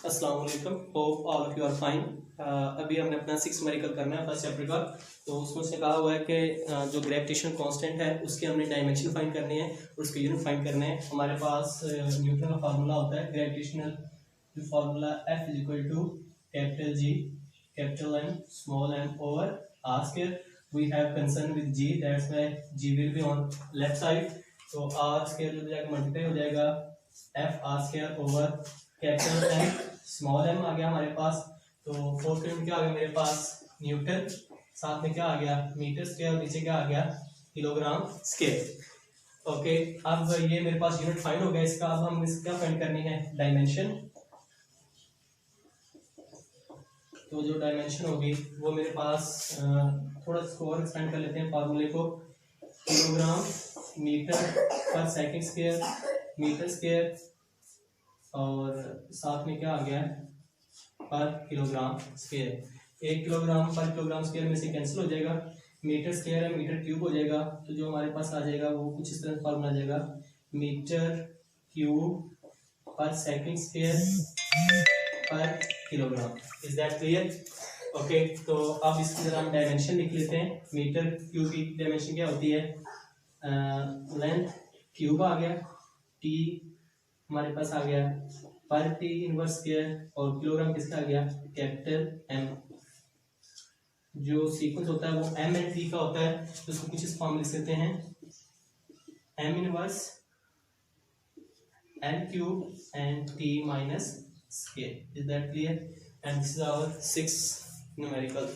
अस्सलाम वालेकुम, hope all of you are fine. अभी हमने अपना 6 न्यूमेरिकल करना है फर्स्ट चैप्टर का। तो उसमें से कहा हुआ है कि जो ग्रेविटेशन कांस्टेंट है उसकी हमने डायमेंशन फाइंड करनी है और उसके यूनिट फाइंड करने हैं। हमारे पास न्यूटन का फार्मूला होता है ग्रेविटेशनल जो formula F is equal to capital G capital M small m over r square. We have concern with G, that's why G will be on left side. तो r square जो जाएगा multiply हो जाएगा F r square over capital M small m आ गया हमारे पास। तो fourth unit क्या आ गया मेरे पास न्यूटन, साथ में क्या आ गया मीटर स्क्वायर, नीचे क्या आ गया किलोग्राम स्क्वायर। ओके, अब ये मेरे पास यूनिट फाइंड हो गया इसका। अब हम इसका फाइंड करनी है डायमेंशन। तो जो डायमेंशन होगी वो मेरे पास थोड़ा इसको और एक्सपेंड कर लेते हैं फार्मूले को। किलोग्राम मीटर पर सेकंड स्क्वायर मीटर स्क्वायर और साथ में क्या आ गया पर किलोग्राम स्क्वायर। 1 किलोग्राम पर किलोग्राम स्क्वायर में से कैंसिल हो जाएगा, मीटर स्क्वायर है मीटर क्यूब हो जाएगा। तो जो हमारे पास आ जाएगा वो कुछ इस तरह फार्मूला आ जाएगा मीटर क्यूब पर सेकंड स्क्वायर पर kilogram. Is that clear? Okay, तो अब इसकी जरा हम डायमेंशन लिख लेते हैं। मीटर क्यूब की डायमेंशन क्या होती है, लेंथ क्यूब आ गया, टी हमारे पास आ गया पर टी इनवर्स स्क्वायर और किलोग्राम किसका आ गया कैपिटल एम। जो सीक्वेंस होता है वो एम एंड टी का होता है, तो उसको कुछ इस फॉर्म में लिख देते हैं M inverse L cube and T minus square. Is that clear? And this is our 6 numerical.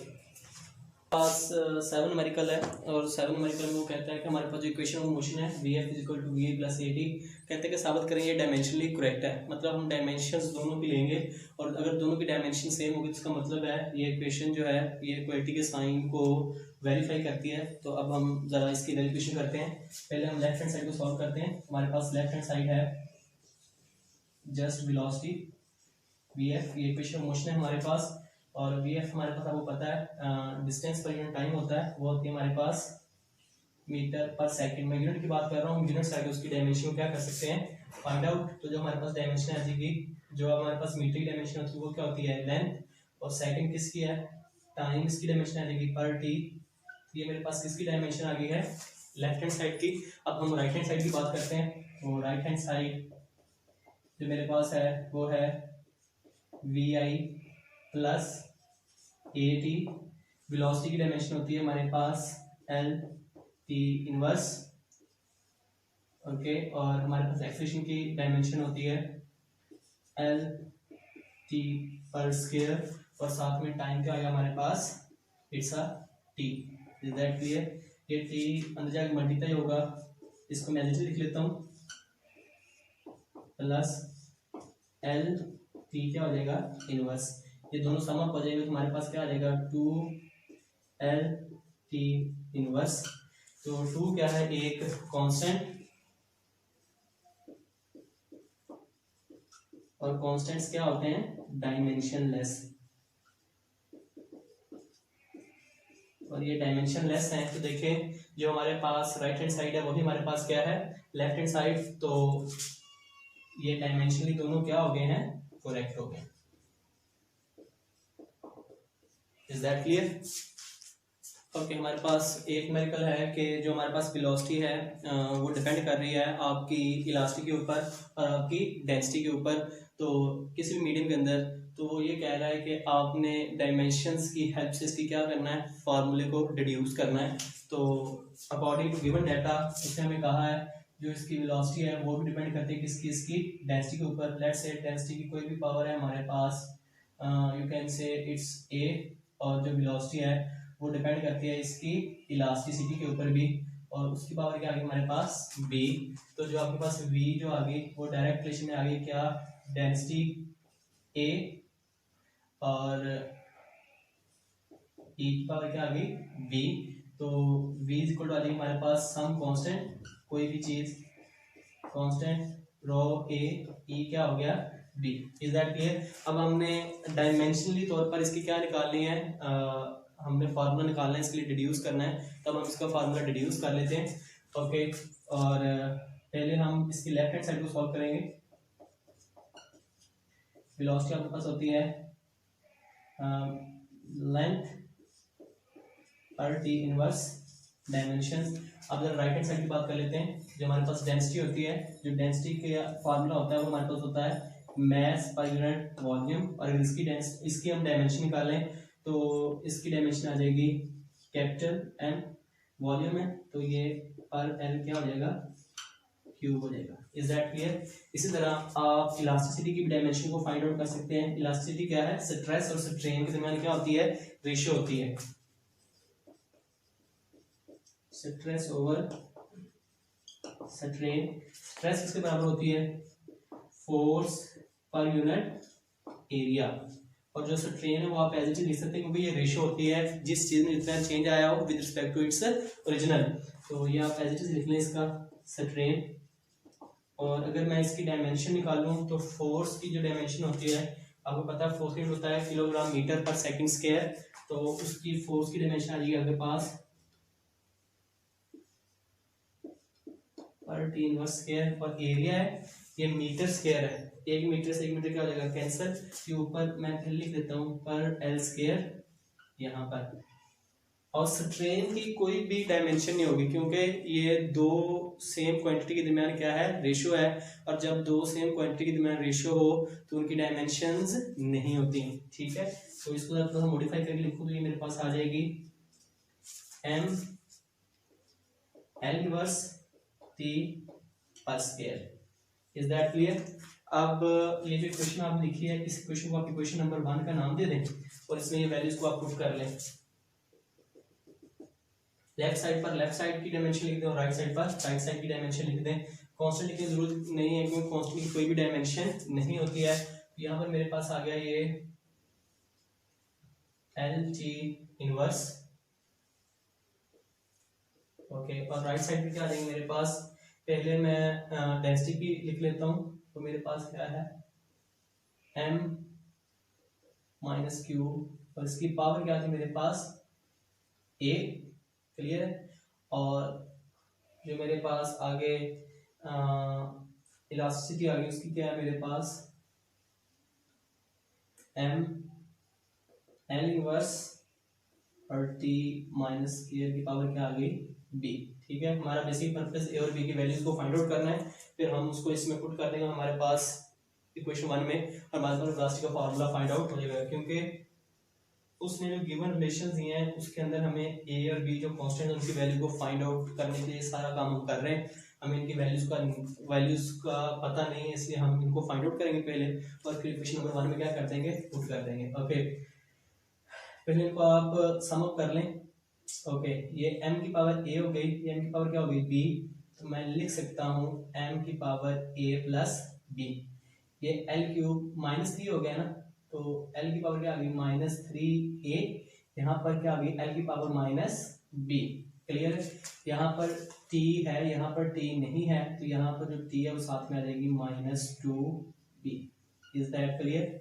पास 7 न्यूमेरिकल है और 7 न्यूमेरिकल में वो कहता है कि हमारे पास जो इक्वेशन ऑफ मोशन है V F is equal to V A plus A T, कहते हैं कि साबित करें ये डायमेंशनली करेक्ट है। मतलब हम डायमेंशंस दोनों की लेंगे और अगर दोनों की डायमेंशन सेम होगी तो इसका मतलब है ये इक्वेशन जो है ये इक्वलिटी के साइन को वेरीफाई करती है। तो अब हम ज़रा इसकी वेरिफिकेशन करते हैं। पहले हम लेफ्ट हैंड साइड को सॉल्व करते हैं। हमारे पास लेफ्ट हैंड साइड है जस्ट वेलोसिटी वी एफ, ये इक्वेशन ऑफ मोशन है हमारे पास। और वी एफ हमारे पास आपको पता है डिस्टेंस पर यूनिट टाइम होता है, वो होती है हमारे पास मीटर पर सेकंड। मैं यूनिट की बात कर रहा हूँ, यूनिट साइड उसकी डायमेंशन को क्या कर सकते हैं फाइंड आउट। तो जो हमारे पास डायमेंशन आ जाएगी, जो हमारे पास मीटर की डायमेंशन होती है वो क्या होती है लेंथ, और सेकंड किसकी है टाइम, इसकी डायमेंशन आ जाएगी पर टी। ये मेरे पास किसकी डायमेंशन आ गई है लेफ्ट हैंड साइड की। अब हम राइट हैंड साइड की बात करते हैं। तो राइट हैंड साइड जो मेरे पास है वो है V I plus A T. Velocity की डायमेंशन होती है हमारे पास एल टी इनवर्स। ओके, और हमारे पास एक्सेलरेशन की डायमेंशन होती है एल टी पर स्क्वायर और साथ में टाइम क्या आएगा हमारे पास it's a T. Is that clear? ये टी अंदर जाकर मल्टीप्लाई होगा, इसको मैं ऐसे लिख लेता हूँ प्लस एल टी क्या हो जाएगा इनवर्स। ये दोनों सम अप हो जाएंगे तो हमारे पास क्या आ जाएगा 2 एल टी इनवर्स। तो 2 क्या है एक कांस्टेंट, और कांस्टेंट्स क्या होते हैं डायमेंशनलेस, और ये डायमेंशनलेस है। तो देखें जो हमारे पास राइट हैंड साइड है वही हमारे पास क्या है लेफ्ट हैंड साइड। तो ये डायमेंशनली दोनों क्या हो गए हैं करेक्ट हो गए। Is that clear? ओके, हमारे पास एक न्यूमेरिकल है कि जो हमारे पास वेलोसिटी है वो डिपेंड कर रही है आपकी इलास्टिक के ऊपर और आपकी डेंसिटी के ऊपर। तो किसी भी मीडियम के अंदर तो वो ये कह रहा है कि आपने डायमेंशंस की हेल्प से इसकी क्या करना है फार्मूले को डिड्यूस करना है। तो अकॉर्डिंग टू गिवन डाटा उसने हमें कहा है जो इसकी वेलोसिटी है वो भी डिपेंड करती है किसकी इसकी डेंसिटी के ऊपर। लेट्स से डेंसिटी की कोई भी पावर है हमारे पास, you can say it's a, और जो वेलोसिटी है वो डिपेंड करती है इसकी इलास्टिसिटी के ऊपर भी, और उसकी पावर क्या आ गई हमारे पास b। तो जो आपके पास v जो आ गई वो डायरेक्ट रिलेशन में आ गई क्या डेंसिटी a और e की पावर क्या आ गई b। तो v इज इक्वल टू आ जाएगी हमारे पास सम कांस्टेंट, कोई भी चीज कांस्टेंट रो a e क्या हो गया b। Is that clear? अब हमने डायमेंशनली तौर पर इसकी क्या निकालनी है, हमने फार्मूला निकालना है इसके लिए डिड्यूस करना है। तब हम इसका फार्मूला डिड्यूस कर लेते हैं। ओके, और पहले हम इसकी लेफ्ट हैंड साइड को सॉल्व करेंगे। वेलोसिटी आपके पास होती है लेंथ पर टी इनवर्स डायमेंशन। अब जरा राइट हैंड साइड की बात कर लेते हैं। जो हमारे पास डेंसिटी होती है, जो डेंसिटी का फार्मूला होता है वो हमारे पास होता है मास पर यूनिट वॉल्यूम। और अगर इसकी हम डायमेंशन निकालें तो इसकी डायमेंशन आ जाएगी कैपिटल एम, वॉल्यूम है तो ये पर एल क्या हो जाएगा, क्यूब हो जाएगा। Is that clear? इसी तरह आप इलास्टिसिटी की डायमेंशन को फाइंड आउट कर सकते हैं। इलास्टिसिटी क्या है, स्ट्रेस और स्ट्रेन के दरमियान क्या होती है, रेशियो होती है। स्ट्रेस ओवर स्ट्रेन, स्ट्रेस किसके बराबर होती है, फोर्स पर यूनिट एरिया। और जो स्ट्रेन है वो आप एज इट इज लिख सकते हैं क्योंकि ये रेशियो होती है जिस चीज में जितना चेंज आया हो with respect to its original. तो ये आप एज इट इज लिख लें इसका स्ट्रेन। और अगर मैं इसकी डायमेंशन निकालूं तो फोर्स की जो डायमेंशन होती है, आपको पता है फोर्स यूनिट होता है किलोग्राम मीटर पर सेकंड स्क्वायर। तो उसकी फोर्स की डायमेंशन आ जाएगी आपके पास पर टी इनवर्स स्क्वायर। और एरिया है ये मीटर स्क्वायर है, एक मीटर से एक मीटर क्या हो जाएगा कैंसिल। के ऊपर मैं फिर लिख देता हूँ पर एल स्क्वायर यहाँ पर। और स्ट्रेन की कोई भी डायमेंशन नहीं होगी क्योंकि ये दो सेम क्वांटिटी के दरमियान क्या है, रेशियो है। और जब दो सेम क्वांटिटी के दरमियान रेशियो हो तो उनकी डायमेंशंस नहीं होती, ठीक है। तो इसको थोड़ा सा मॉडिफाई करके लिखूँ तो ये मेरे पास आ जाएगी एम एल इनवर्स टी पर स्क्वायर। Is that clear? अब ये जो इक्वेशन आपने लिखी है इस इक्वेशन को आप इक्वेशन नंबर 1 का नाम दे दें और इसमें ये वैल्यूज को आप पुट कर लें। लेफ्ट साइड पर लेफ्ट साइड की डायमेंशन लिख दें और राइट साइड पर राइट साइड की डायमेंशन लिख दें। कांस्टेंट लिखने की जरूरत नहीं है क्योंकि कांस्टेंट की कोई भी डायमेंशन नहीं होती है। यहाँ पर मेरे पास आ गया ये एल टी इनवर्स, ओके। और राइट साइड पे क्या आ जाएंगे मेरे पास, पहले मैं डेंसिटी की लिख लेता हूँ तो मेरे पास क्या है m माइनस क्यू और इसकी पावर क्या थी मेरे पास a, क्लियर है। और जो मेरे पास आगे इलास्टिसिटी आ गई उसकी क्या है मेरे पास m l इनवर्स और t माइनस स्क्वायर की पावर क्या आ गई b, ठीक है। हमारा बेसिक पर्पस a और b की वैल्यूज को फाइंड आउट करना है, फिर हम उसको इसमें पुट कर देंगे हमारे पास इक्वेशन 1 में और हमारे पास वेलोसिटी का फार्मूला फाइंड आउट हो जाएगा। क्योंकि उसने जो गिवन रिलेशंस दिए हैं उसके अंदर हमें a और b जो कांस्टेंट है उनकी वैल्यू को फाइंड आउट करने के लिए सारा काम हम कर रहे हैं। हमें इनकी वैल्यूज का पता नहीं है इसलिए हम इनको फाइंड आउट करेंगे पहले और फिर इक्वेशन नंबर 1 में क्या कर देंगे, पुट कर देंगे, ओके। पहले इनको आप सम अप कर लें, ओके। ये m की पावर a हो गई, m की पावर क्या हो गई b, तो मैं लिख सकता हूँ m की पावर a प्लस b। ये l क्यूब माइनस 3 हो गया ना, तो l की पावर क्या आ गई माइनस 3a। यहाँ पर क्या आ गई l की पावर माइनस b, क्लियर। यहाँ पर t है, यहाँ पर t नहीं है, तो यहाँ पर जो t है वो साथ में आ जाएगी minus 2b। Is that clear?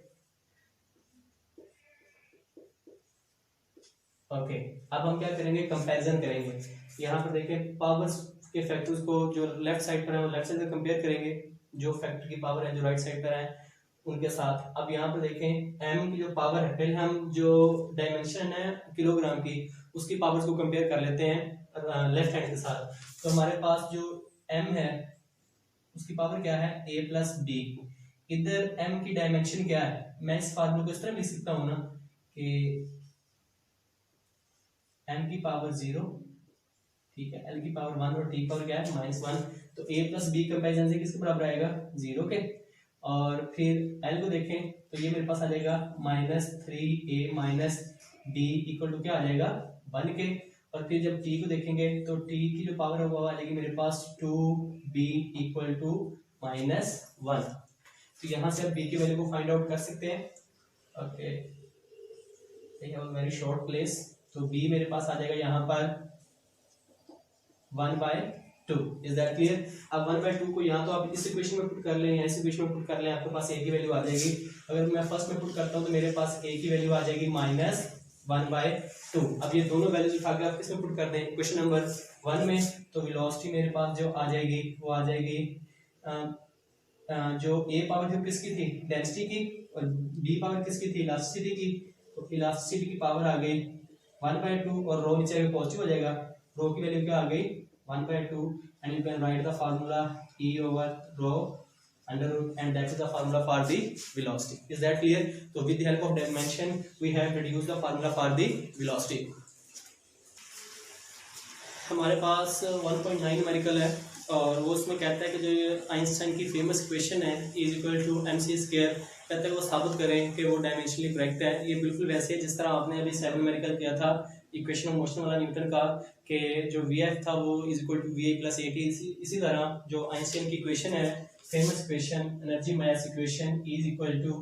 Okay अब हम क्या करेंगे, कंपैरिजन करेंगे। यहाँ पर देखें पावर्स के फैक्टर्स को जो लेफ्ट साइड पर है वो लेफ्ट साइड से कंपेयर करेंगे, जो फैक्टर की पावर है जो राइट साइड पर है उनके साथ। अब यहाँ पर देखें m की जो पावर है, पहले हम जो डायमेंशन है किलोग्राम की उसकी पावर्स को कंपेयर कर लेते हैं लेफ्ट हैंड के साथ। तो हमारे पास जो m है उसकी पावर क्या है a प्लस b। इधर m की डायमेंशन क्या है, मैं इस फार्मूले को इस तरह लिख सकता हूँ ना कि m की पावर 0, ठीक है, l की पावर 1 और t पावर क्या है -1। तो a प्लस b कंपेरिजन से किसके बराबर आएगा 0 के। और फिर l को देखें तो ये मेरे पास आ जाएगा -3a minus b equal to क्या आ जाएगा 1 के। और फिर जब t को देखेंगे तो t की जो पावर है वो आ जाएगी मेरे पास 2b इक्वल टू -1। तो यहाँ से आप b की वैल्यू को फाइंड आउट कर सकते हैं, ओके। वेरी शॉर्ट प्लेस, तो b मेरे पास आ जाएगा यहाँ पर 1/2। Is that clear? अब 1/2 को यहाँ तो आप इस इक्वेशन में पुट कर लें या इस इक्वेशन में पुट कर लें, आपके पास a की वैल्यू आ जाएगी। अगर मैं फर्स्ट में पुट करता हूँ तो मेरे पास a की वैल्यू आ जाएगी -1/2। अब ये दोनों वैल्यूज उठा के आप किसमें पुट कर दें, इक्वेशन नंबर 1 में। तो वेलोसिटी मेरे पास जो आ जाएगी वो आ जाएगी जो ए पावर थी वो किसकी थी, डेंसिटी की, और बी पावर किसकी थी, इलास्टिसिटी की। तो इलास्टिसिटी की पावर आ गई 1/2 और रो नीचे पॉजिटिव हो जाएगा, रो की वैल्यू क्या आ गई 1/2 and you can write the formula E over rho under root and that is the formula for the velocity. Is that clear? So with the help of dimension we have reduced the formula for the velocity. हमारे पास 1.9 numerical है और वो उसमें कहता है कि जो Einstein की फेमस इक्वेशन है is equal to mc square, कहते हैं वो साबित करें कि वो डायमेंशनली करेक्ट है। ये बिल्कुल वैसे है जिस तरह आपने अभी 7 न्यूमेरिकल किया था इक्वेशन ऑफ मोशन वाला न्यूटन का, कि जो vf था वो is equal to va plus at। इसी तरह जो आइंस्टाइन की इक्वेशन है famous equation energy mass equation is equal to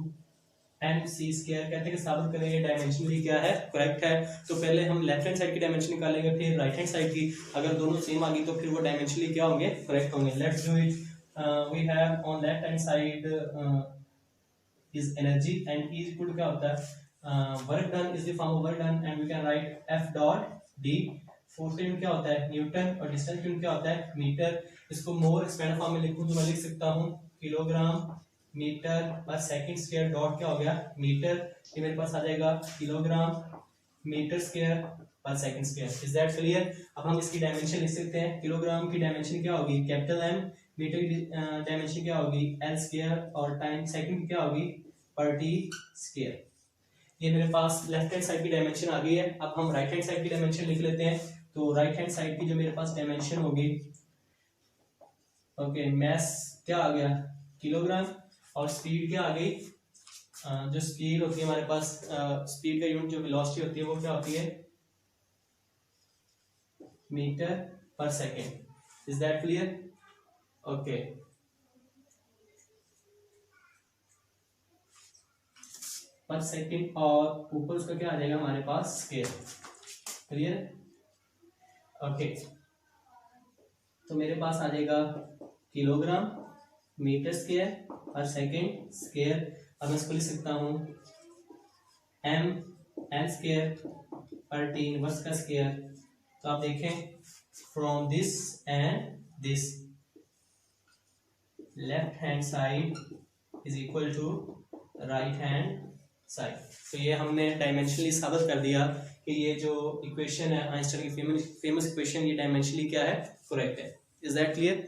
mc square, कहते हैं कि साबित करें ये डायमेंशनली क्या है, करेक्ट है। तो पहले हम लेफ्ट हैंड साइड की डायमेंशन निकालेंगे फिर राइट हैंड साइड की, अगर दोनों सेम आ गई तो फिर वो डायमेंशनली क्या होंगे, करेक्ट होंगे। Let's do it. We have on left hand side is energy and E equal to क्या होता है work done, is the form of work done and we can write F dot D। Force का unit क्या होता है Newton और distance unit क्या होता है मीटर। इसको मोर एक्सपेंड फॉर्म में लिखूं तो मैं लिख सकता हूं किलोग्राम मीटर पर सेकंड स्क्वायर डॉट क्या हो गया मीटर, ये मेरे पास आ जाएगा किलोग्राम मीटर स्क्वायर पर second square. Is that clear? अब हम इसकी डायमेंशन लिख सकते हैं, किलोग्राम की डायमेंशन क्या होगी कैपिटल M, मीटर की डायमेंशन क्या होगी L स्क्वायर और टाइम सेकंड की क्या होगी पर टी स्क्वायर। ये मेरे पास लेफ्ट हैंड साइड की डायमेंशन आ गई है। अब हम राइट हैंड साइड की डायमेंशन लिख लेते हैं। तो राइट हैंड साइड की जो मेरे पास डायमेंशन होगी, ओके मैस क्या आ गया किलोग्राम और स्पीड क्या आ गई, जो स्पीड होती है हमारे पास, स्पीड का यूनिट जो वेलोसिटी होती है वो क्या होती है मीटर पर second. Is that clear? Okay पर सेकेंड और ऊपर उसका क्या आ जाएगा हमारे पास स्क्वायर। क्लियर? ओके तो मेरे पास आ जाएगा किलोग्राम मीटर स्क्वायर पर सेकेंड स्क्वायर। अब मैं इसको लिख सकता हूँ m l स्क्वायर पर टी इनवर्स का स्क्वायर। तो आप देखें from this and this left hand side is equal to right hand side. तो ये हमने डायमेंशनली साबित कर दिया कि ये जो इक्वेशन है आइंस्टाइन की फेमस इक्वेशन ये डायमेंशनली क्या है करेक्ट है। Is that clear?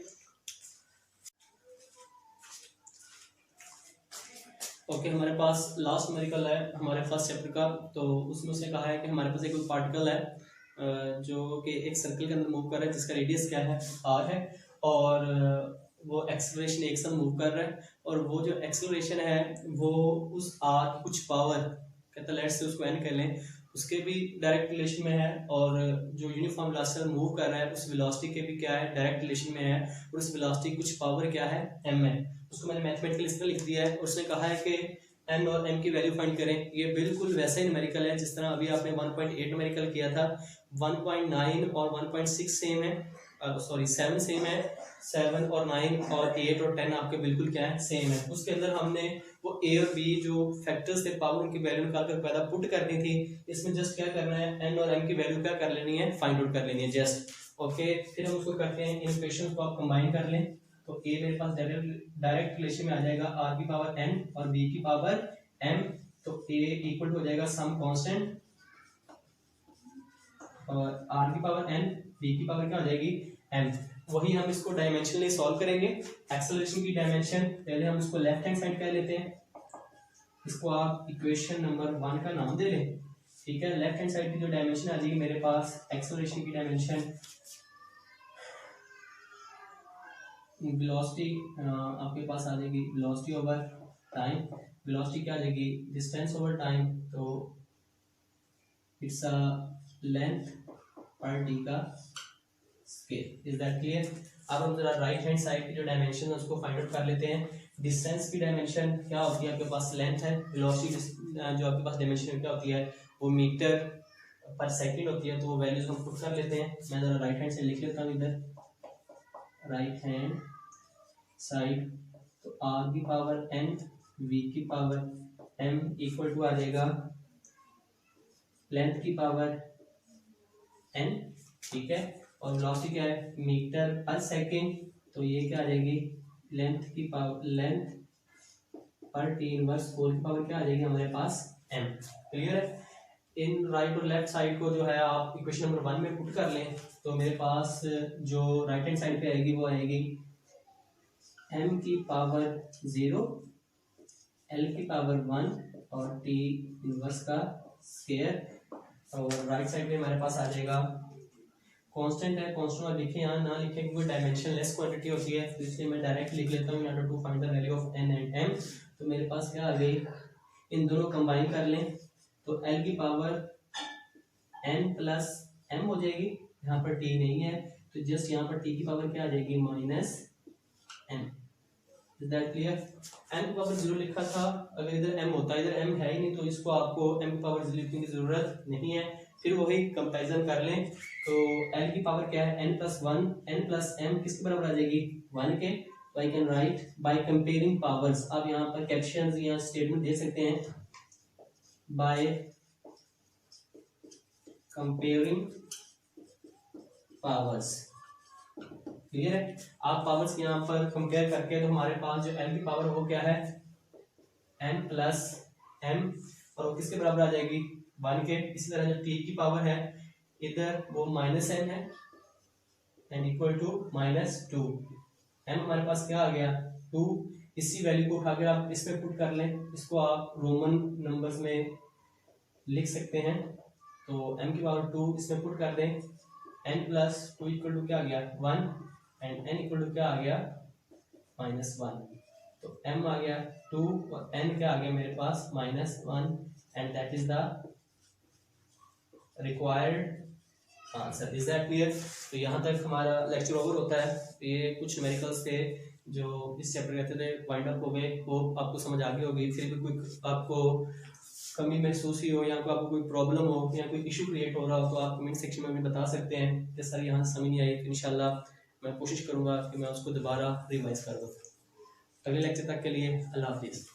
ओके हमारे पास लास्ट न्यूमेरिकल है हमारे फर्स्ट चैप्टर का। तो उसमें उसने कहा है कि हमारे पास एक पार्टिकल है जो कि एक सर्कल के अंदर मूव कर रहा है जिसका रेडियस क्या है r है और वो एक्सेलरेशन एक साथ मूव कर रहा है और वो जो एक्सेलरेशन है वो उस r की कुछ पावर कहता है लेट्स से उसको n कर लें उसके भी डायरेक्ट रिलेशन में है और जो यूनिफॉर्म वेलोसिटी मूव कर रहा है उस वेलोसिटी के भी क्या है डायरेक्ट रिलेशन में है और उस वेलोसिटी की कुछ पावर क्या है m है। उसको मैंने मैथमेटिकल इस तरह लिख दिया है। उसने कहा है कि n और m की वैल्यू फाइंड करें। ये बिल्कुल वैसा ही न्यूमेरिकल है जिस तरह अभी आपने 1.8 न्यूमेरिकल किया था। 1.9 और 1.6 सेम है, सॉरी 7 सेम है, 7 और 9 और 8 और 10 आपके बिल्कुल क्या है सेम है। उसके अंदर हमने वो a और b जो फैक्टर्स थे पावर उनकी वैल्यू निकाल कर पहला पुट करनी थी। इसमें जस्ट क्या करना है n और m की वैल्यू क्या कर लेनी है फाइंड आउट कर लेनी है जस्ट। ओके फिर हम उसको करते हैं इन इक्वेशंस को आप कंबाइन कर लें तो a मेरे पास डायरेक्ट रिलेशन में आ जाएगा r की पावर n और b की पावर m। तो a इक्वल टू हो जाएगा सम कांस्टेंट और r की पावर n b की पावर क्या हो जाएगी m। वही हम इसको डायमेंशनली सॉल्व करेंगे। एक्सेलरेशन की डायमेंशन पहले हम इसको लेफ्ट हैंड साइड कर लेते हैं। इसको आप इक्वेशन नंबर 1 का नाम दे लें। ठीक है लेफ्ट हैंड साइड की जो डायमेंशन आ जाएगी मेरे पास एक्सेलरेशन की डायमेंशन वेलोसिटी आपके पास आ जाएगी वेलोसिटी ओवर टाइम। वेलोसिटी क्या आ जाएगी डिस्टेंस ओवर टाइम। तो इट्स अ लेंथ पर टी का स्केल। Is that clear? अब हम जरा राइट हैंड साइड की जो डायमेंशन है उसको फाइंड आउट कर लेते हैं। डिस्टेंस की डायमेंशन क्या होती है आपके पास लेंथ है, वेलोसिटी जो आपके पास डायमेंशन क्या होती है वो मीटर पर सेकंड होती है। तो वो वैल्यूज हम पुट कर लेते हैं। मैं जरा राइट हैंड से लिख लेता हूँ इधर राइट हैंड साइड। तो r की पावर n v की पावर m इक्वल टू आ जाएगा लेंथ की पावर n। ठीक है और वेलोसिटी क्या है मीटर पर सेकेंड। तो ये क्या आ जाएगी लेंथ की पावर, लेंथ पर टी इनवर्स होल की पावर क्या आ जाएगी हमारे पास m। क्लियर है। इन राइट और लेफ्ट साइड को जो है आप इक्वेशन नंबर 1 में पुट कर लें तो मेरे पास जो राइट हैंड साइड पे आएगी वो आएगी m की पावर 0, l की पावर 1 और t इनवर्स का स्क्वायर। और राइट साइड में हमारे पास आ जाएगा कांस्टेंट है, कांस्टेंट और लिखे यहाँ ना लिखे क्योंकि डायमेंशन लेस क्वांटिटी होती है, तो इसलिए मैं डायरेक्ट लिख लेता हूँ in order to find the value of n and m। तो मेरे पास क्या आ गई, इन दोनों कंबाइन कर लें तो l की पावर n प्लस m हो जाएगी, यहाँ पर t नहीं है तो जस्ट यहाँ पर t की पावर क्या आ जाएगी minus m। Is that clear. m की पावर 0 लिखा था, अगर इधर m होता, इधर m है ही नहीं तो इसको आपको m की पावर 0 लिखने की जरूरत नहीं है। फिर वही कंपैरिजन कर लें तो l की पावर क्या है n plus 1, n plus m किसके बराबर आ जाएगी 1 के। तो I can write by comparing powers, आप यहाँ पर कैप्शंस या स्टेटमेंट दे सकते हैं बाय कंपेयरिंग पावर्स। क्लियर है। आप पावर्स यहाँ पर कंपेयर करके तो हमारे पास जो l की पावर वो क्या है n प्लस m और वो किसके बराबर आ जाएगी 1 के। इसी तरह जो t की पावर है इधर वो माइनस m है and equal to minus 2। m हमारे पास क्या आ गया 2। इसी वैल्यू को उठाकर आप इसमें पुट कर लें, इसको आप रोमन नंबर्स में लिख सकते हैं। तो m की पावर 2 इसमें पुट कर दें, n प्लस 2 इक्वल टू क्या आ गया 1 एंड n इक्वल टू क्या आ गया माइनस 1। तो m आ गया 2 और n क्या आ गया मेरे पास minus 1 and that is the required answer. Is that clear. तो यहाँ तक हमारा लेक्चर ओवर होता है। तो ये कुछ न्यूमेरिकल्स थे जो इस चैप्टर कहते थे वाइंड अप हो गए, वो आपको समझ आ गई होगी। फिर भी कोई आपको कमी महसूस ही हो या आपको कोई प्रॉब्लम हो या कोई इशू क्रिएट हो रहा हो तो आप कमेंट सेक्शन में हमें बता सकते हैं कि सर यहाँ समझ नहीं आई, तो इंशाल्लाह मैं कोशिश करूँगा कि मैं उसको दोबारा रिवाइज कर दूँ। अगले लेक्चर तक के लिए अल्लाह हाफिज़।